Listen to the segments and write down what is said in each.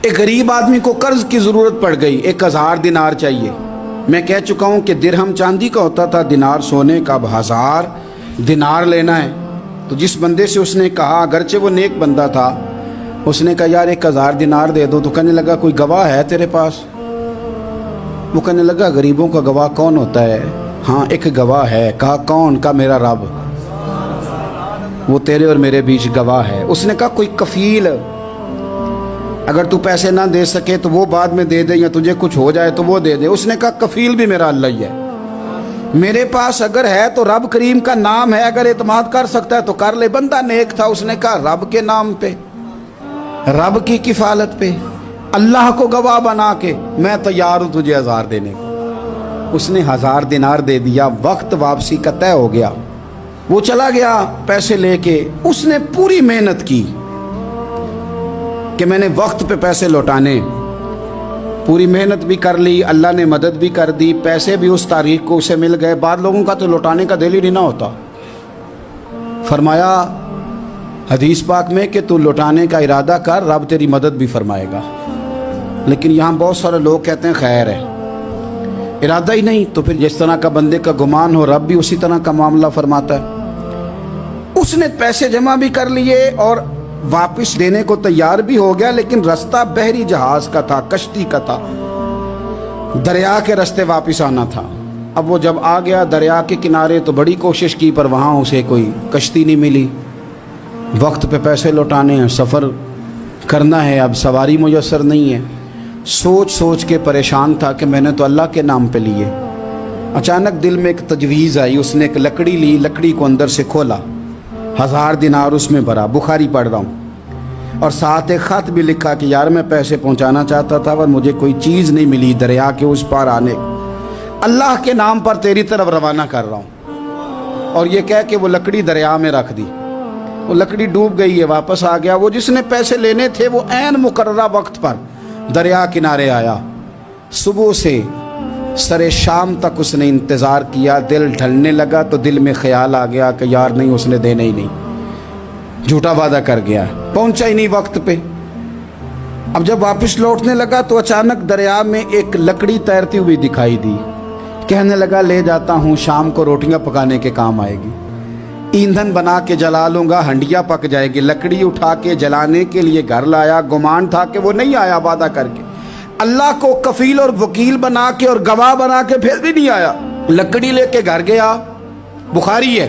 ایک غریب آدمی کو قرض کی ضرورت پڑ گئی، 1000 دینار چاہیے۔ میں کہہ چکا ہوں کہ درہم چاندی کا ہوتا تھا، دینار سونے کا، اب 1000 دینار لینا ہے۔ تو جس بندے سے اس نے کہا، اگرچہ وہ نیک بندہ تھا، اس نے کہا یار 1000 دینار دے دو، تو کہنے لگا کوئی گواہ ہے تیرے پاس؟ وہ کہنے لگا غریبوں کا گواہ کون ہوتا ہے؟ ہاں ایک گواہ ہے۔ کہا کون؟ کہا میرا رب، وہ تیرے اور میرے بیچ گواہ ہے۔ اس نے کہا کوئی کفیل، اگر تو پیسے نہ دے سکے تو وہ بعد میں دے دے، یا تجھے کچھ ہو جائے تو وہ دے دے۔ اس نے کہا کفیل بھی میرا اللہ ہی ہے، میرے پاس اگر ہے تو رب کریم کا نام ہے، اگر اعتماد کر سکتا ہے تو کر لے۔ بندہ نیک تھا، اس نے کہا رب کے نام پہ، رب کی کفالت پہ، اللہ کو گواہ بنا کے میں تیار ہوں تجھے 1000 دینے کو۔ اس نے 1000 دینار دے دیا، وقت واپسی کا طے ہو گیا۔ وہ چلا گیا پیسے لے کے۔ اس نے پوری محنت کی کہ میں نے وقت پہ پیسے لوٹانے، پوری محنت بھی کر لی، اللہ نے مدد بھی کر دی، پیسے بھی اس تاریخ کو اسے مل گئے۔ بعض لوگوں کا تو لوٹانے کا دل ہی نہیں ہوتا۔ فرمایا حدیث پاک میں کہ تو لوٹانے کا ارادہ کر، رب تیری مدد بھی فرمائے گا۔ لیکن یہاں بہت سارے لوگ کہتے ہیں خیر ہے، ارادہ ہی نہیں، تو پھر جس طرح کا بندے کا گمان ہو رب بھی اسی طرح کا معاملہ فرماتا ہے۔ اس نے پیسے جمع بھی کر لیے اور واپس دینے کو تیار بھی ہو گیا، لیکن رستہ بحری جہاز کا تھا، کشتی کا تھا، دریا کے رستے واپس آنا تھا۔ اب وہ جب آ گیا دریا کے کنارے تو بڑی کوشش کی، پر وہاں اسے کوئی کشتی نہیں ملی۔ وقت پہ پیسے لوٹانے ہیں، سفر کرنا ہے، اب سواری میسر نہیں ہے۔ سوچ سوچ کے پریشان تھا کہ میں نے تو اللہ کے نام پہ لیے۔ اچانک دل میں ایک تجویز آئی، اس نے ایک لکڑی لی، لکڑی کو اندر سے کھولا، 1000 دینار اس میں بھرا، بخاری پڑھ رہا ہوں، اور ساتھ ایک خط بھی لکھا کہ یار میں پیسے پہنچانا چاہتا تھا پر مجھے کوئی چیز نہیں ملی دریا کے اس پار آنے، اللہ کے نام پر تیری طرف روانہ کر رہا ہوں۔ اور یہ کہہ کہ وہ لکڑی دریا میں رکھ دی، وہ لکڑی ڈوب گئی ہے، واپس آ گیا۔ وہ جس نے پیسے لینے تھے وہ عین مقررہ وقت پر دریا کنارے آیا۔ صبح سے سر شام تک اس نے انتظار کیا، دل ڈھلنے لگا تو دل میں خیال آ گیا کہ یار نہیں، اس نے دینے ہی نہیں، جھوٹا وعدہ کر گیا، پہنچا ہی نہیں وقت پہ۔ اب جب واپس لوٹنے لگا تو اچانک دریا میں ایک لکڑی تیرتی ہوئی دکھائی دی۔ کہنے لگا لے جاتا ہوں، شام کو روٹیاں پکانے کے کام آئے گی، ایندھن بنا کے جلا لوں گا، ہنڈیا پک جائے گی۔ لکڑی اٹھا کے جلانے کے لیے گھر لایا، گمان تھا کہ وہ نہیں آیا وعدہ کر کے، اللہ کو کفیل اور وکیل بنا کے اور گواہ بنا کے پھر بھی نہیں آیا۔ لکڑی لے کے گھر گیا، بخاری ہے،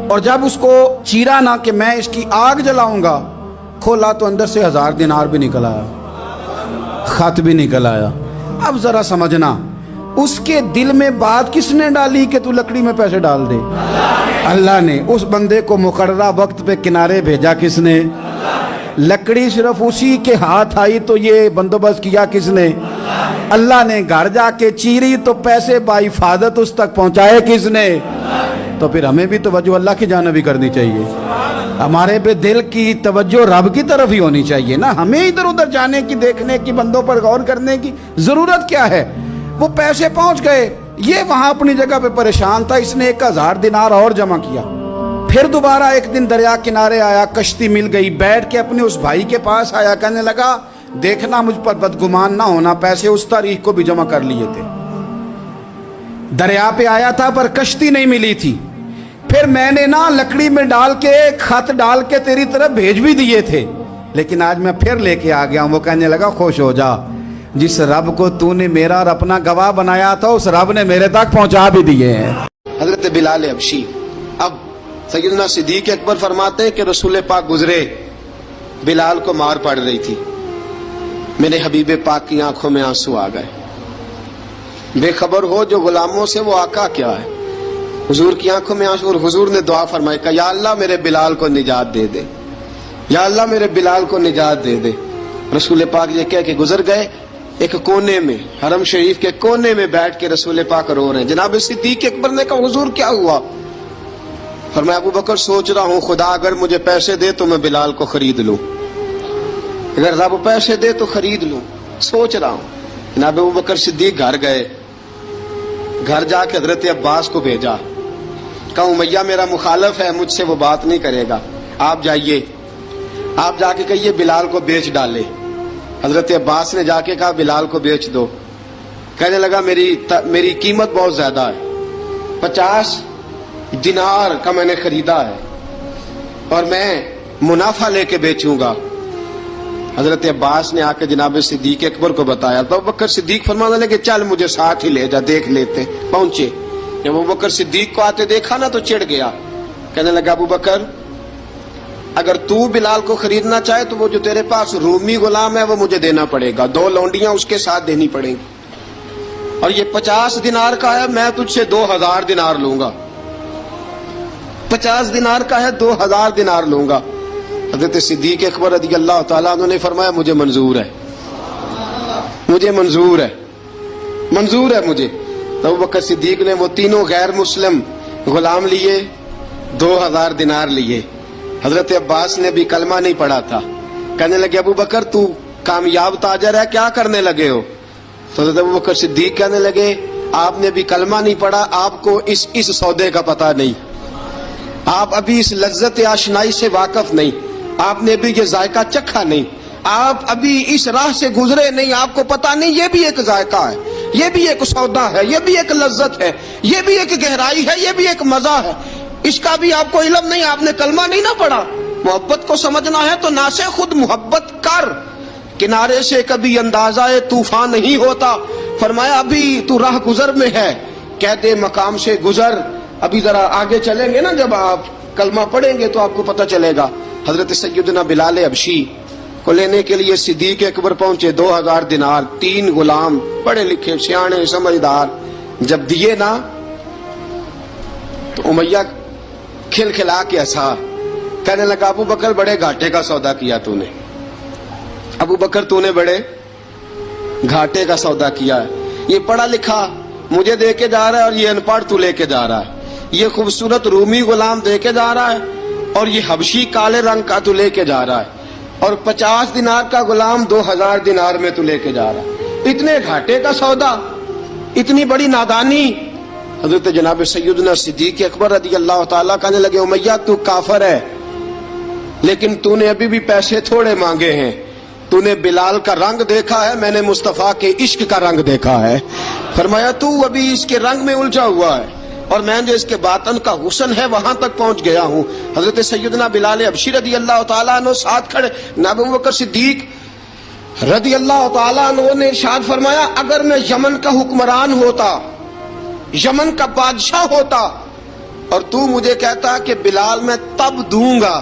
اور جب اس کو چیرا نہ کہ میں اس کی آگ جلاؤں گا، کھولا تو اندر سے 1000 دینار بھی نکل آیا، خط بھی نکل آیا۔ اب ذرا سمجھنا، اس کے دل میں بات کس نے ڈالی کہ تو لکڑی میں پیسے ڈال دے؟ اللہ نے۔ اس بندے کو مقررہ وقت پہ کنارے بھیجا کس نے؟ لکڑی صرف اسی کے ہاتھ آئی تو یہ بندوبست کیا کس نے؟ اللہ نے۔ گھر جا کے چیری تو پیسے بحفاظت اس تک پہنچائے کس نے؟ تو پھر ہمیں بھی توجہ اللہ کی جانب ہی کرنی چاہیے، ہمارے پہ دل کی توجہ رب کی طرف ہی ہونی چاہیے نا، ہمیں ادھر ادھر جانے کی، دیکھنے کی، بندوں پر غور کرنے کی ضرورت کیا ہے؟ وہ پیسے پہنچ گئے، یہ وہاں اپنی جگہ پہ پریشان تھا، اس نے 1000 دینار اور جمع کیا۔ پھر دوبارہ ایک دن دریا کنارے آیا، کشتی مل گئی، بیٹھ کے اپنے اس بھائی کے پاس آیا، کہنے لگا دیکھنا مجھ پر بدگمان نہ ہونا، پیسے اس تاریخ کو بھی جمع کر لیے تھے، دریا پہ آیا تھا پر کشتی نہیں ملی تھی، پھر میں نے نا لکڑی میں ڈال کے خط ڈال کے تیری طرف بھیج بھی دیے تھے، لیکن آج میں پھر لے کے آ گیا ہوں۔ وہ کہنے لگا خوش ہو جا، جس رب کو تو نے میرا اور اپنا گواہ بنایا تھا اس رب نے میرے تک پہنچا بھی دیے ہیں۔ حضرت بلال حبشی۔ اب سیدنا صدیق اکبر فرماتے ہیں کہ رسول پاک گزرے، بلال کو مار پڑ رہی تھی، میرے حبیب پاک کی آنکھوں میں آنسو آ گئے۔ بے خبر ہو جو غلاموں سے وہ آقا کیا ہے، حضور کی آنکھوں میں آنسو، اور حضور نے دعا فرمائی کہ یا اللہ میرے بلال کو نجات دے دے، یا اللہ میرے بلال کو نجات دے دے۔ رسول پاک یہ کہہ کے گزر گئے، ایک کونے میں، حرم شریف کے کونے میں بیٹھ کے رسول پاک رو رہے ہیں۔ جناب صدیق اکبر نے کہا حضور کیا ہوا؟ فرمایا ابو بکر سوچ رہا ہوں خدا اگر مجھے پیسے دے تو میں بلال کو خرید لوں، اگر رب پیسے دے تو خرید لوں، سوچ رہا ہوں۔ جناب ابو بکر صدیق گھر گئے، گھر جا کے حضرت عباس کو بھیجا، کہا امیہ میرا مخالف ہے، مجھ سے وہ بات نہیں کرے گا، آپ جائیے، آپ جا کے کہیے بلال کو بیچ ڈالے۔ حضرت عباس نے جا کے کہا بلال کو بیچ دو. کہنے لگا میری قیمت بہت زیادہ ہے, 50 دینار کا میں نے خریدا ہے اور میں منافع لے کے بیچوں گا. حضرت عباس نے آ کے جناب صدیق اکبر کو بتایا تو ابوبکر صدیق فرمانے لگے چل مجھے ساتھ ہی لے جا, دیکھ لیتے. پہنچے, جب ابوبکر صدیق کو آتے دیکھا نا تو چڑ گیا. کہنے لگا ابوبکر اگر تو بلال کو خریدنا چاہے تو وہ جو تیرے پاس رومی غلام ہے وہ مجھے دینا پڑے گا, 2 لونڈیاں اس کے ساتھ دینی پڑیں گی, اور یہ 50 دینار کا ہے, میں تجھ سے 2000 دینار لوں گا. 50 دینار کا ہے, 2000 دینار لوں گا. حضرت صدیق اکبر رضی اللہ تعالیٰ عنہ نے فرمایا مجھے منظور ہے, مجھے منظور ہے, منظور ہے مجھے. تو ابوبکر صدیق نے وہ تینوں غیر مسلم غلام لیے, 2000 دینار لیے. حضرت عباس نے بھی کلمہ نہیں پڑھا تھا. کہنے لگے ابوبکر تو کامیاب تاجر ہے, کیا کرنے لگے ہو؟ تو حضرت ابوبکر صدیق کہنے لگے آپ نے بھی کلمہ نہیں پڑھا, آپ کو اس سودے کا پتہ نہیں, آپ ابھی اس لذت آشنائی سے واقف نہیں, آپ نے بھی یہ ذائقہ چکھا نہیں, آپ ابھی اس راہ سے گزرے نہیں, آپ کو پتہ نہیں یہ بھی ایک ذائقہ ہے, یہ بھی ایک سودا ہے, یہ بھی ایک لذت ہے, یہ بھی ایک گہرائی ہے, یہ بھی ایک مزہ ہے, اس کا بھی آپ کو علم نہیں, آپ نے کلمہ نہیں نہ پڑھا. محبت کو سمجھنا ہے تو نہ سے خود محبت کر, کنارے سے کبھی اندازہ طوفان نہیں ہوتا. فرمایا ابھی تو راہ گزر میں ہے, کہتے مقام سے گزر, ابھی ذرا آگے چلیں گے نا, جب آپ کلمہ پڑھیں گے تو آپ کو پتہ چلے گا. حضرت سیدنا بلال حبشی کو لینے کے لیے صدیق اکبر پہنچے, 2000 دینار, 3 غلام پڑھے لکھے سیانے سمجھدار. جب دیے نا تو امیہ کھل کھلا کے ہنسا, کہنے لگا ابو بکر بڑے گھاٹے کا سودا کیا تو نے, ابو بکر تو نے بڑے گھاٹے کا سودا کیا ہے. یہ پڑھا لکھا مجھے دے کے جا رہا ہے اور یہ ان پڑھ تو لے کے جا رہا ہے, یہ خوبصورت رومی غلام دے کے جا رہا ہے اور یہ حبشی کالے رنگ کا تو لے کے جا رہا ہے, اور 50 دینار کا غلام 2000 دینار میں تو لے کے جا رہا ہے. اتنے گھاٹے کا سودا, اتنی بڑی نادانی. حضرت جناب سیدنا صدیق اکبر رضی اللہ تعالیٰ کہنے لگے امیہ تو کافر ہے, لیکن تو نے ابھی بھی پیسے تھوڑے مانگے ہیں, تو نے بلال کا رنگ دیکھا ہے, میں نے مصطفیٰ کے عشق کا رنگ دیکھا ہے. فرمایا تو ابھی اس کے رنگ میں الجھا ہوا ہے, اور میں جو اس کے باطن کا حسن ہے وہاں تک پہنچ گیا ہوں. حضرت سیدنا بلال حبشی رضی اللہ تعالیٰ عنہ ساتھ کھڑے, ابوبکر صدیق رضی اللہ تعالیٰ عنہ نے ارشاد فرمایا اگر میں یمن کا حکمران ہوتا, یمن کا بادشاہ ہوتا, اور تو مجھے کہتا کہ بلال میں تب دوں گا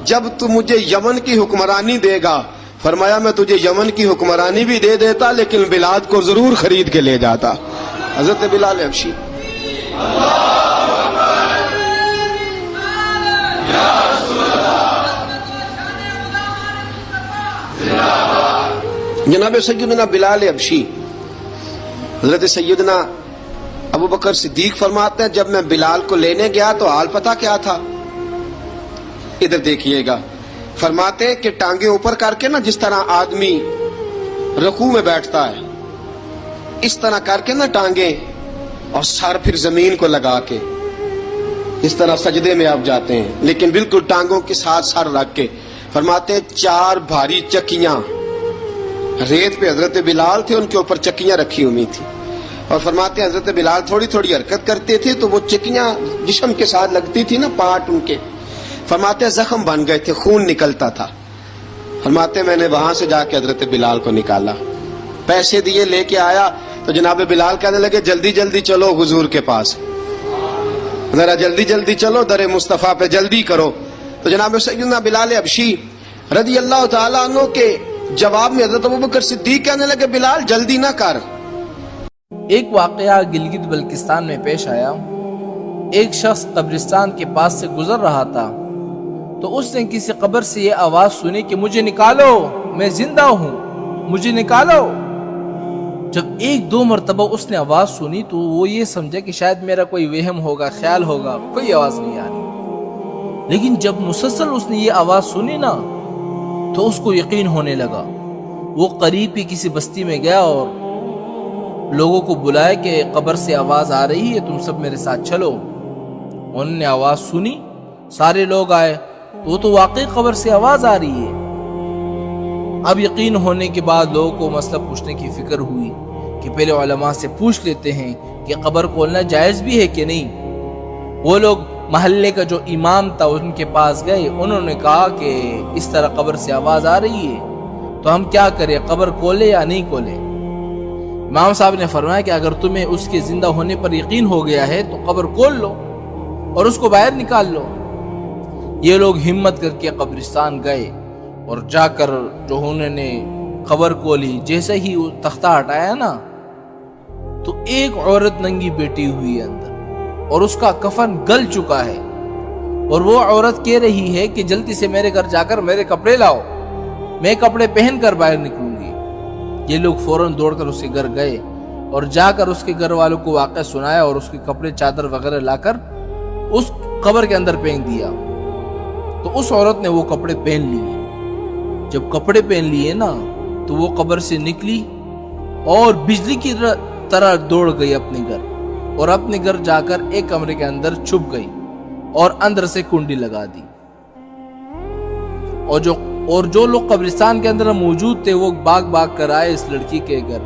جب تو مجھے یمن کی حکمرانی دے گا, فرمایا میں تجھے یمن کی حکمرانی بھی دے دیتا لیکن بلال کو ضرور خرید کے لے جاتا. حضرت بلال حبشی جناب سیدنا بلال حبشی, حضرت سیدنا ابو بکر صدیق فرماتے ہیں جب میں بلال کو لینے گیا تو حال پتہ کیا تھا, ادھر دیکھیے گا. فرماتے ہیں کہ ٹانگیں اوپر کر کے نا, جس طرح آدمی رکوع میں بیٹھتا ہے اس طرح کر کے نا ٹانگیں, اور سر پھر زمین کو لگا کے اس طرح سجدے میں آپ جاتے ہیں, لیکن بالکل ٹانگوں کے ساتھ سر رکھ کے. فرماتے ہیں 4 بھاری چکیاں ریت پہ حضرت بلال تھے, ان کے اوپر چکیاں رکھی ہوئی تھی, اور فرماتے ہیں حضرت بلال تھوڑی تھوڑی حرکت کرتے تھے تو وہ چکیاں جسم کے ساتھ لگتی تھی نا, پارٹ ان کے. فرماتے ہیں زخم بن گئے تھے, خون نکلتا تھا. فرماتے ہیں میں نے وہاں سے جا کے حضرت بلال کو نکالا, پیسے دیے, لے کے آیا تو جناب بلال کہنے لگے جلدی جلدی چلو حضور کے پاس, ذرا جلدی جلدی چلو, در مصطفیٰ پہ جلدی کرو. تو جناب سیدنا بلال حبشی رضی اللہ تعالیٰ عنہ کے جواب میں حضرت ابوبکر صدیق کہنے لگے بلال جلدی نہ کر. ایک واقعہ گلگت بلتستان میں پیش آیا. ایک شخص قبرستان کے پاس سے گزر رہا تھا تو اس نے کسی قبر سے یہ آواز سنی کہ مجھے نکالو, میں زندہ ہوں, مجھے نکالو. جب 1-2 مرتبہ اس نے آواز سنی تو وہ یہ سمجھا کہ شاید میرا کوئی وہم ہوگا, خیال ہوگا, کوئی آواز نہیں آ رہی. لیکن جب مسلسل اس نے یہ آواز سنی نا تو اس کو یقین ہونے لگا. وہ قریب کی کسی بستی میں گیا اور لوگوں کو بلایا کہ قبر سے آواز آ رہی ہے, تم سب میرے ساتھ چلو. انہوں نے آواز سنی, سارے لوگ آئے, وہ تو واقعی قبر سے آواز آ رہی ہے. اب یقین ہونے کے بعد لوگوں کو مسئلہ پوچھنے کی فکر ہوئی کہ پہلے علماء سے پوچھ لیتے ہیں کہ قبر کھولنا جائز بھی ہے کہ نہیں۔ وہ لوگ محلے کا جو امام تھا ان کے پاس گئے، انہوں نے کہا کہ اس طرح قبر سے آواز آ رہی ہے تو ہم کیا کریں، قبر کھولے یا نہیں کھولے؟ امام صاحب نے فرمایا کہ اگر تمہیں اس کے زندہ ہونے پر یقین ہو گیا ہے تو قبر کھول لو اور اس کو باہر نکال لو۔ یہ لوگ ہمت کر کے قبرستان گئے اور جا کر جو انہوں نے قبر کھولی، جیسے ہی وہ تختہ ہٹایا نا تو ایک عورت ننگی بیٹھی ہوئی ہے اندر اور اس کا کفن گل چکا ہے، اور وہ عورت کہہ رہی ہے کہ جلدی سے میرے گھر جا کر میرے کپڑے لاؤ، میں کپڑے پہن کر باہر نکلوں گی۔ یہ لوگ فوراً دوڑ کر اس کے گھر گئے اور جا کر اس کے گھر والوں کو واقعہ سنایا اور اس کے کپڑے چادر وغیرہ لا کر اس قبر کے اندر پھینک دیا۔ تو اس عورت نے وہ کپڑے پہن لیے۔ جب کپڑے پہن لیے نا تو وہ قبر سے نکلی اور بجلی کی طرح دوڑ گئی اپنے گھر، اور اپنے گھر جا کر ایک کمرے کے اندر چھپ گئی اور اندر سے کنڈی لگا دی۔ اور جو لوگ قبرستان کے اندر موجود تھے وہ بھاگ کر آئے اس لڑکی کے گھر،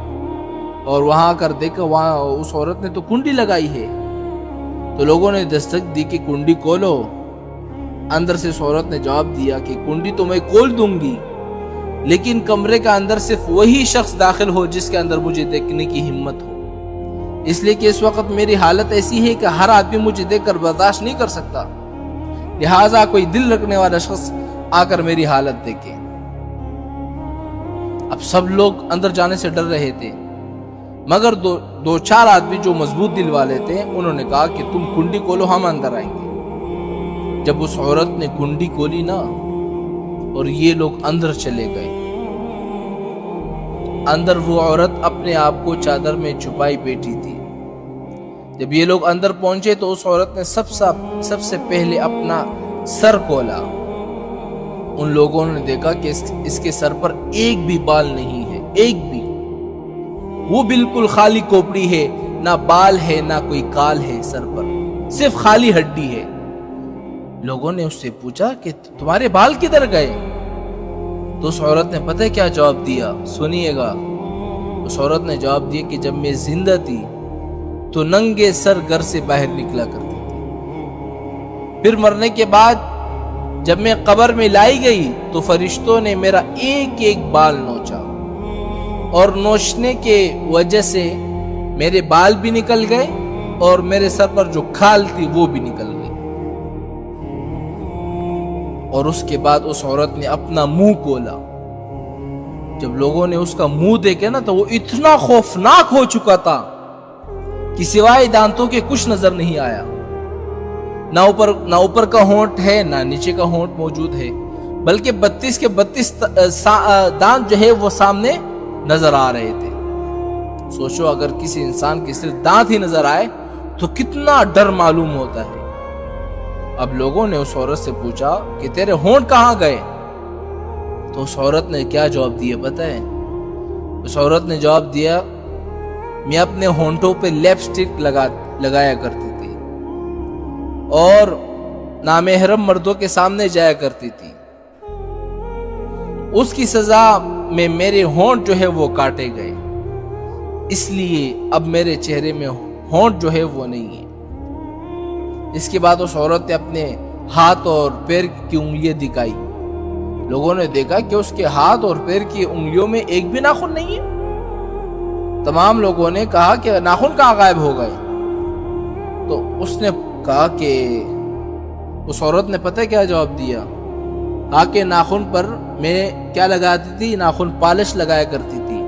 اور وہاں آ کر دیکھا وہاں اس عورت نے تو کنڈی لگائی ہے۔ تو لوگوں نے دستک دی کہ کنڈی کھولو۔ اندر سے اس عورت نے جواب دیا کہ کنڈی تو میں کھول دوں گی، لیکن کمرے کا اندر صرف وہی شخص داخل ہو جس کے اندر مجھے دیکھنے کی ہمت ہو، اس لیے کہ اس وقت میری حالت ایسی ہے کہ ہر آدمی مجھے دیکھ کر برداشت نہیں کر سکتا، لہٰذا کوئی دل رکھنے والا شخص آ کر میری حالت دیکھے۔ اب سب لوگ اندر جانے سے ڈر رہے تھے، مگر دو چار آدمی جو مضبوط دل والے تھے انہوں نے کہا کہ تم کنڈی کھولو، ہم اندر آئیں گے۔ جب اس عورت نے کنڈی کھولی نا اور یہ لوگ اندر چلے گئے، اندر وہ عورت اپنے آپ کو چادر میں چھپائی بیٹھی تھی۔ جب یہ لوگ اندر پہنچے تو اس عورت نے سب سے پہلے اپنا سر کھولا۔ ان لوگوں نے دیکھا کہ اس کے سر پر ایک بھی بال نہیں ہے، ایک بھی، وہ بالکل خالی کھوپڑی ہے، نہ بال ہے نہ کوئی کال ہے سر پر، صرف خالی ہڈی ہے۔ لوگوں نے اس سے پوچھا کہ تمہارے بال کدھر گئے؟ تو اس عورت نے پتہ کیا جواب دیا، سنیے گا۔ اس عورت نے جواب دیا کہ جب میں زندہ تھی تو ننگے سر گھر سے باہر نکلا کرتی تھی، پھر مرنے کے بعد جب میں قبر میں لائی گئی تو فرشتوں نے میرا ایک ایک بال نوچا، اور نوچنے کے وجہ سے میرے بال بھی نکل گئے اور میرے سر پر جو کھال تھی وہ بھی نکل گئی۔ اور اس کے بعد اس عورت نے اپنا منہ کھولا۔ جب لوگوں نے اس کا منہ دیکھا نا تو وہ اتنا خوفناک ہو چکا تھا کہ سوائے دانتوں کے کچھ نظر نہیں آیا، نہ اوپر کا ہونٹ ہے نہ نیچے کا ہونٹ موجود ہے، بلکہ 32 کے 32 دانت جو ہے وہ سامنے نظر آ رہے تھے۔ سوچو اگر کسی انسان کے صرف دانت ہی نظر آئے تو کتنا ڈر معلوم ہوتا ہے۔ اب لوگوں نے اس عورت سے پوچھا کہ تیرے ہونٹ کہاں گئے؟ تو اس عورت نے کیا جواب دیا پتہ ہے؟ اس عورت نے جواب دیا، میں اپنے ہونٹوں پہ لپسٹک لگایا کرتی تھی اور نامحرم مردوں کے سامنے جایا کرتی تھی، اس کی سزا میں میرے ہونٹ جو ہے وہ کاٹے گئے، اس لیے اب میرے چہرے میں ہونٹ جو ہے وہ نہیں ہے۔ اس کے بعد اس عورت نے اپنے ہاتھ اور پیر کی انگلیاں دکھائی۔ لوگوں نے دیکھا کہ اس کے ہاتھ اور پیر کی انگلیوں میں ایک بھی ناخن نہیں ہے۔ تمام لوگوں نے کہا کہ ناخن کہاں غائب ہو گئے؟ تو اس نے کہا کہ اس عورت نے پتہ کیا جواب دیا؟ کہا کہ ناخن پر میں کیا لگاتی تھی؟ ناخن پالش لگایا کرتی تھی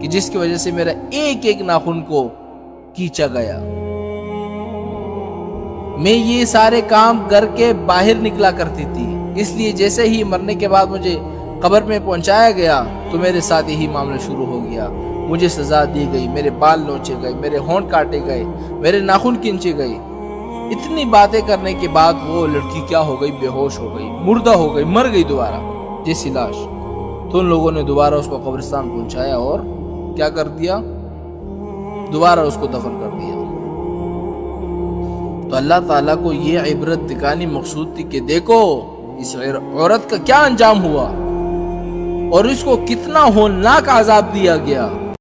کہ جس کی وجہ سے میرا ایک ایک ناخن کو کھینچا گیا۔ میں یہ سارے کام گھر کے باہر نکلا کرتی تھی، اس لیے جیسے ہی مرنے کے بعد مجھے قبر میں پہنچایا گیا تو میرے ساتھ یہی معاملہ شروع ہو گیا، مجھے سزا دی گئی، میرے بال نوچے گئے، میرے ہونٹ کاٹے گئے، میرے ناخن کھینچے گئے۔ اتنی باتیں کرنے کے بعد وہ لڑکی کیا ہو گئی؟ بے ہوش ہو گئی، مردہ ہو گئی، مر گئی دوبارہ جیسی لاش۔ تو ان لوگوں نے دوبارہ اس کو قبرستان پہنچایا اور کیا کر دیا؟ دوبارہ اس کو دفن کر دیا۔ تو اللہ تعالیٰ کو یہ عبرت دکھانی مقصود تھی کہ دیکھو اس عورت کا کیا انجام ہوا۔ اور اس کو کتنا ہولناک عذاب دیا گیا.